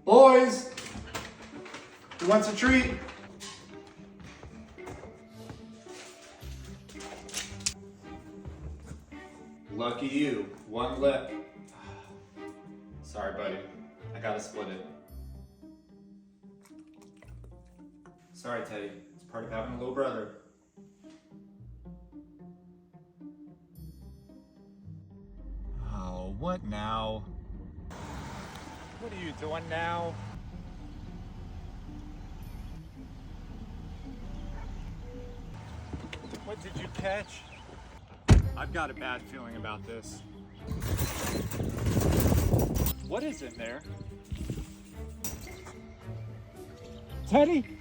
Boys, who wants a treat? Lucky you, one lip. Sorry, buddy. I gotta split it. Sorry, Teddy. It's part of having a little brother. Oh, what now? What are you doing now? What did you catch? I've got a bad feeling about this. What is in there? Teddy?